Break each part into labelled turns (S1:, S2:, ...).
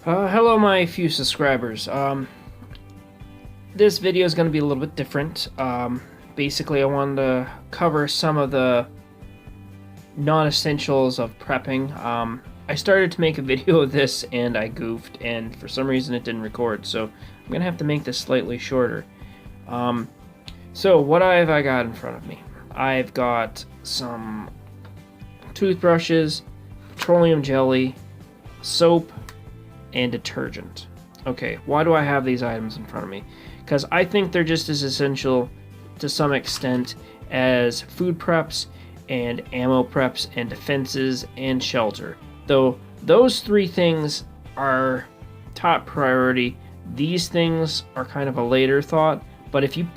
S1: Hello, my few subscribers. This video is going to be a little bit different. Basically, I wanted to cover some of the non-essentials of prepping. I started to make a video of this and I goofed, and for some reason it didn't record, so I'm going to have to make this slightly shorter. So what have I got in front of me? I've got some toothbrushes, petroleum jelly, soap, and detergent. Okay, why do I have these items in front of me? Because I think they're just as essential to some extent as food preps and ammo preps and defenses and shelter. Though those three things are top priority, these things are kind of a later thought. But if you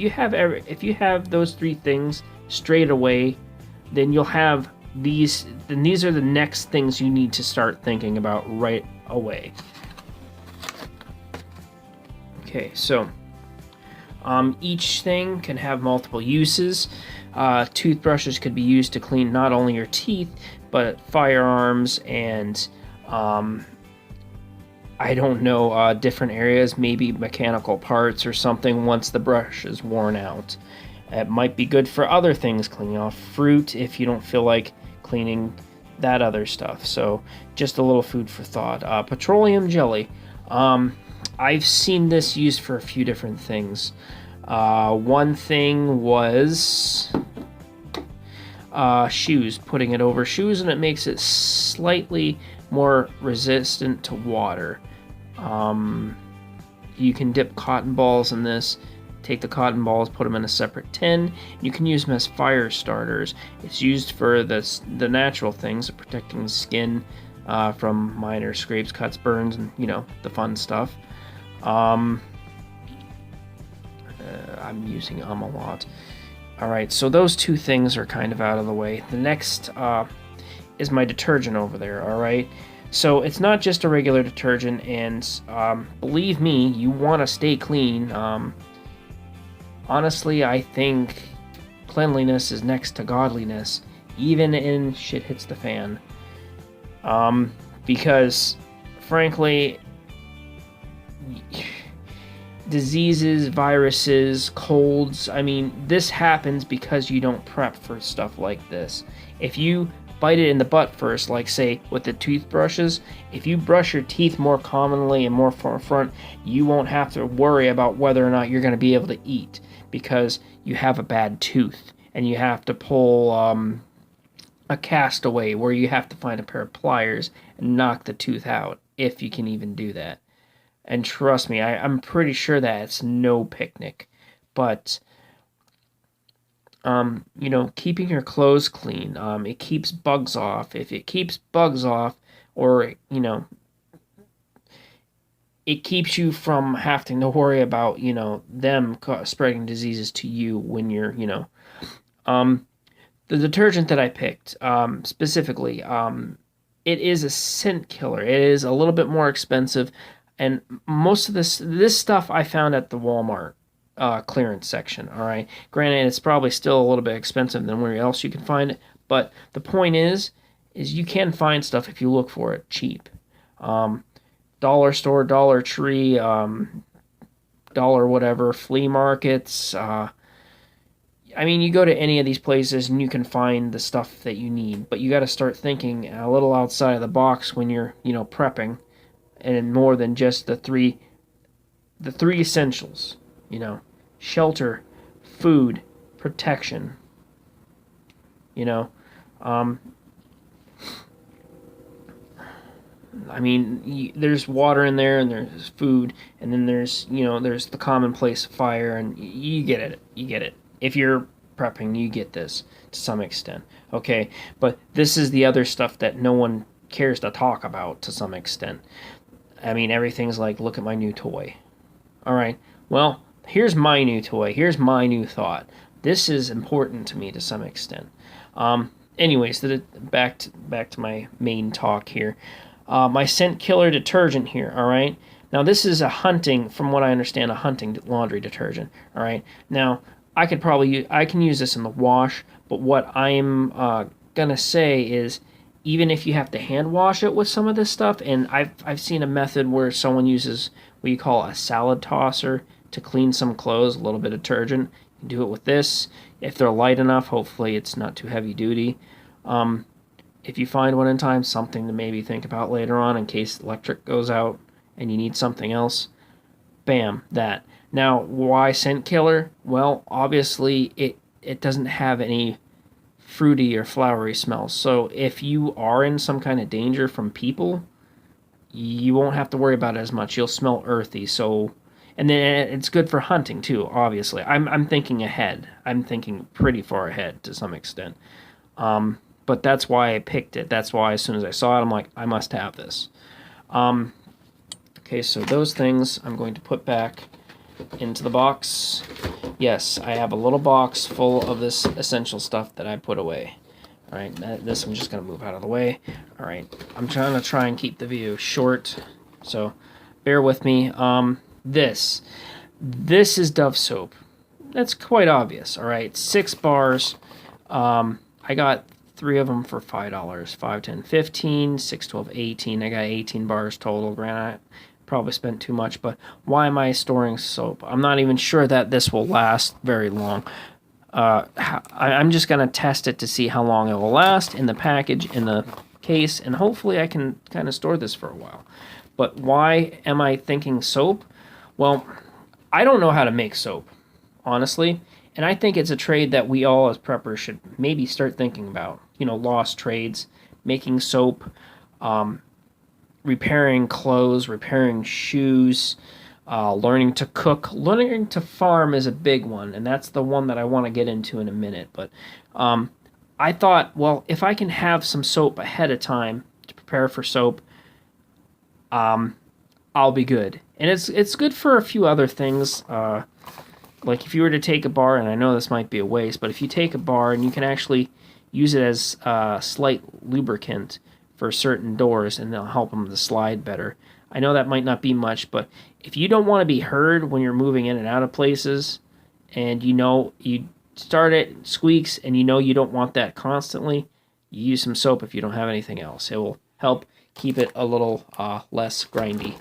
S1: have those three things straight away, then you'll have these. Then these are the next things you need to start thinking about right away. Okay, so each thing can have multiple uses. Toothbrushes could be used to clean not only your teeth, but firearms and I don't know, different areas, maybe mechanical parts or something once the brush is worn out. It might be good for other things, cleaning off fruit if you don't feel like cleaning that other stuff. So just a little food for thought. Petroleum jelly. I've seen this used for a few different things. One thing was shoes, putting it over shoes, and it makes it slightly more resistant to water. You can dip cotton balls in this. Take the cotton balls, put them in a separate tin. You can use them as fire starters. It's used for the natural things, protecting the skin from minor scrapes, cuts, burns, and the fun stuff. I'm using a lot. All right, so those two things are kind of out of the way. The next is my detergent over there. All right. So it's not just a regular detergent, and believe me, you want to stay clean. Honestly, I think cleanliness is next to godliness, even in shit hits the fan. Because, frankly, diseases, viruses, colds, I mean, this happens because you don't prep for stuff like this. If you bite it in the butt first, like say with the toothbrushes, if you brush your teeth more commonly and more front, you won't have to worry about whether or not you're going to be able to eat because you have a bad tooth and you have to pull a castaway where you have to find a pair of pliers and knock the tooth out, if you can even do that. And trust me, I'm pretty sure that it's no picnic. But keeping your clothes clean, it keeps bugs off. If it keeps bugs off, or, it keeps you from having to worry about, them spreading diseases to you when you're, the detergent that I picked, specifically, it is a scent killer. It is a little bit more expensive, and most of this stuff I found at the Walmart clearance section. All right, granted, it's probably still a little bit expensive than where else you can find it, but the point is you can find stuff if you look for it cheap. Dollar store, Dollar Tree, dollar whatever, flea markets. I mean, you go to any of these places and you can find the stuff that you need, but you got to start thinking a little outside of the box when you're, prepping, and more than just the three essentials. Shelter, food, protection. I mean, there's water in there, and there's food, and then there's the commonplace fire, and you get it. You get it. If you're prepping, you get this to some extent. Okay, but this is the other stuff that no one cares to talk about to some extent. I mean, everything's like, look at my new toy. All right, well, here's my new toy. Here's my new thought. This is important to me to some extent. Anyways, back to my main talk here. My scent killer detergent here. All right. Now this is from what I understand, a hunting laundry detergent. All right. Now I can use this in the wash, but what I'm gonna say is even if you have to hand wash it with some of this stuff, and I've seen a method where someone uses what you call a salad tosser to clean some clothes, a little bit of detergent. You can do it with this. If they're light enough, hopefully it's not too heavy duty. If you find one in time, something to maybe think about later on in case electric goes out and you need something else. Bam, that. Now, why scent killer? Well, obviously it doesn't have any fruity or flowery smells. So if you are in some kind of danger from people, you won't have to worry about it as much. You'll smell earthy. So, and then it's good for hunting too. Obviously, I'm thinking ahead. I'm thinking pretty far ahead to some extent. But that's why I picked it. That's why as soon as I saw it, I'm like, I must have this. Okay, so those things I'm going to put back into the box. Yes, I have a little box full of this essential stuff that I put away. All right, this I'm just going to move out of the way. All right, I'm trying and keep the video short, so bear with me. This is Dove soap. That's quite obvious. All right, 6 bars. I got 3 of them for $5. 5, 10, 15, 6, 12, 18. I got 18 bars total. Granted, I probably spent too much, but why am I storing soap? I'm not even sure that this will last very long. I'm just going to test it to see how long it will last in the package, in the case, and hopefully I can kind of store this for a while. But why am I thinking soap? Well, I don't know how to make soap, honestly, and I think it's a trade that we all as preppers should maybe start thinking about. You know, lost trades, making soap, repairing clothes, repairing shoes, learning to cook. Learning to farm is a big one, and that's the one that I want to get into in a minute. But I thought, well, if I can have some soap ahead of time to prepare for soap, I'll be good. And it's good for a few other things. Like if you were to take a bar, and I know this might be a waste, but if you take a bar and you can actually use it as a slight lubricant for certain doors, and they'll help them to slide better. I know that might not be much, but if you don't want to be heard when you're moving in and out of places, and you know you start it squeaks, and you know you don't want that constantly, you use some soap if you don't have anything else. It will help keep it a little less grindy.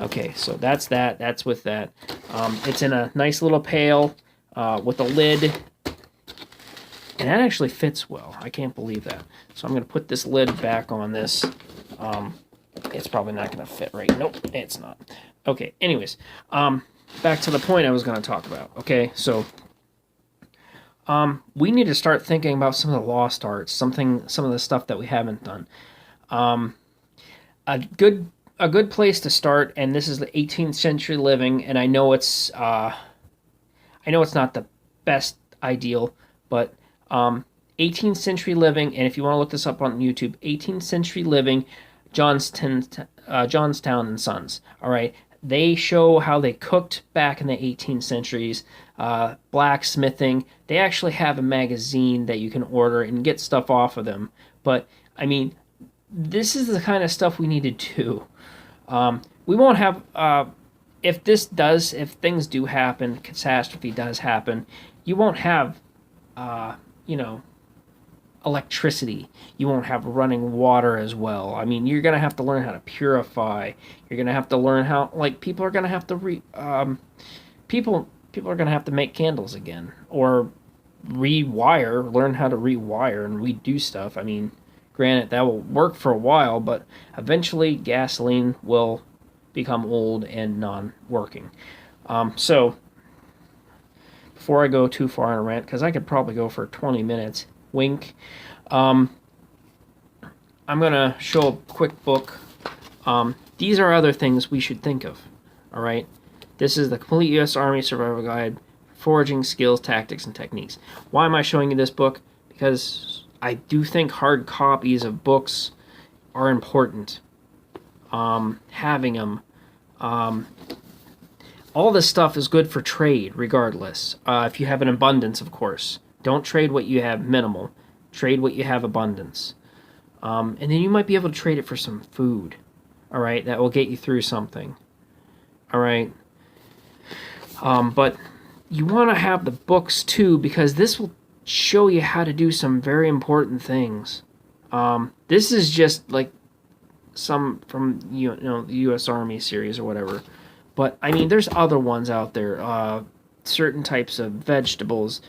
S1: Okay, so that's that. That's with that. It's in a nice little pail with a lid. And that actually fits well. I can't believe that. So I'm going to put this lid back on this. It's probably not going to fit right. Nope, it's not. Okay, anyways. Back to the point I was going to talk about. Okay, so we need to start thinking about some of the lost arts, some of the stuff that we haven't done. A good place to start, and this is the 18th century living, and I know it's not the best ideal, but 18th century living, and if you want to look this up on YouTube, 18th century living, Johnstown and Sons. All right, they show how they cooked back in the 18th centuries, blacksmithing. They actually have a magazine that you can order and get stuff off of them. But I mean, this is the kind of stuff we need to do. We won't have if things do happen, catastrophe does happen, you won't have electricity. You won't have running water as well. I mean, you're going to have to learn how to purify. You're going to have to learn how, people are going to have to people are going to have to make candles again, or learn how to rewire and redo stuff. I mean, granted, that will work for a while, but eventually gasoline will become old and non-working. So before I go too far on a rant, because I could probably go for 20 minutes, wink, I'm going to show a quick book. These are other things we should think of, all right? This is the Complete U.S. Army Survival Guide, Foraging Skills, Tactics, and Techniques. Why am I showing you this book? Because I do think hard copies of books are important. Having them. All this stuff is good for trade, regardless. If you have an abundance, of course. Don't trade what you have minimal. Trade what you have abundance. And then you might be able to trade it for some food. All right, that will get you through something. All right. But you want to have the books too, because this will show you how to do some very important things. This is just like some from the U.S. Army series or whatever. But I mean, there's other ones out there. Certain types of vegetables,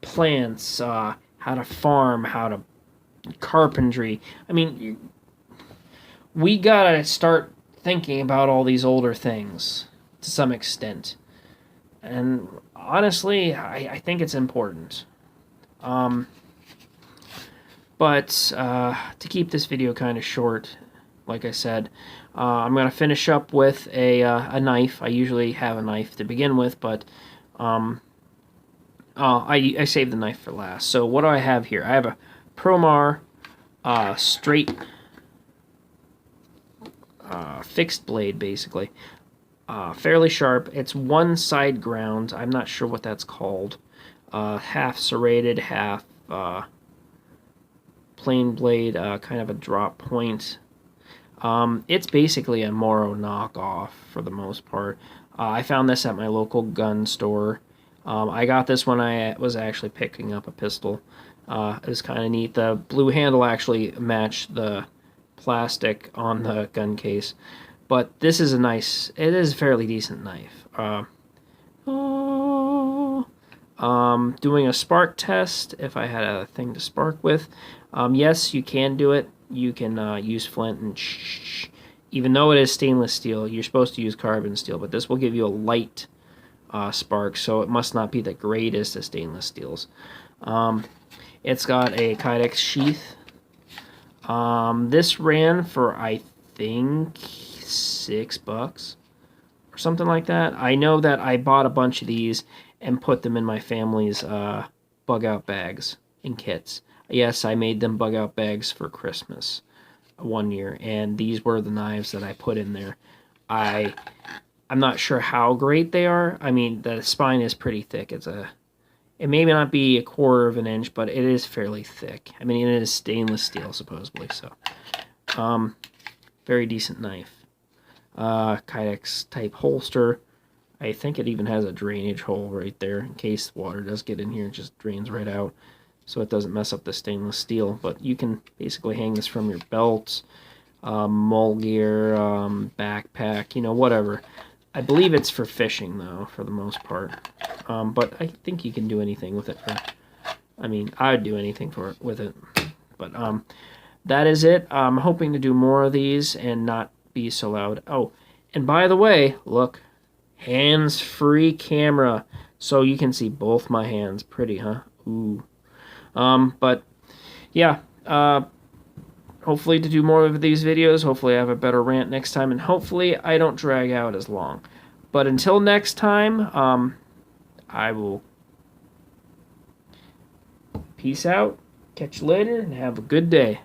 S1: plants, how to farm, how to carpentry. I mean, we gotta start thinking about all these older things to some extent. And honestly, I think it's important. Um, but to keep this video kind of short, like I said, I'm going to finish up with a knife. I usually have a knife to begin with, but um, I saved the knife for last. So what do I have here? I have a Promar straight fixed blade, basically. Fairly sharp. It's one side ground. I'm not sure what that's called. Half serrated, half plain blade, kind of a drop point. It's basically a Moro knockoff for the most part. I found this at my local gun store. I got this when I was actually picking up a pistol. It was kind of neat. The blue handle actually matched the plastic on the gun case. But this is it is a fairly decent knife. Doing a spark test, if I had a thing to spark with. Yes, you can do it. You can use flint and even though it is stainless steel, you're supposed to use carbon steel, but this will give you a light spark, so it must not be the greatest of stainless steels. It's got a Kydex sheath. This ran for, I think, $6 or something like that. I know that I bought a bunch of these and put them in my family's bug out bags and kits. Yes, I made them bug out bags for Christmas one year, and these were the knives that I put in there. I'm not sure how great they are. I mean, the spine is pretty thick. It may not be a quarter of an inch, but it is fairly thick. I mean, it is stainless steel, supposedly, so. Very decent knife. Kydex type holster. I think it even has a drainage hole right there in case water does get in here. It just drains right out, so it doesn't mess up the stainless steel. But you can basically hang this from your belt, mole gear, backpack, whatever. I believe it's for fishing, though, for the most part. But I think you can do anything with it. I mean, I would do anything with it. But that is it. I'm hoping to do more of these and not be so loud. Oh, and by the way, look, hands-free camera, so you can see both my hands. Pretty, huh? Ooh. But yeah. Hopefully to do more of these videos. Hopefully I have a better rant next time, and hopefully I don't drag out as long. But until next time, I will peace out, catch you later, and have a good day.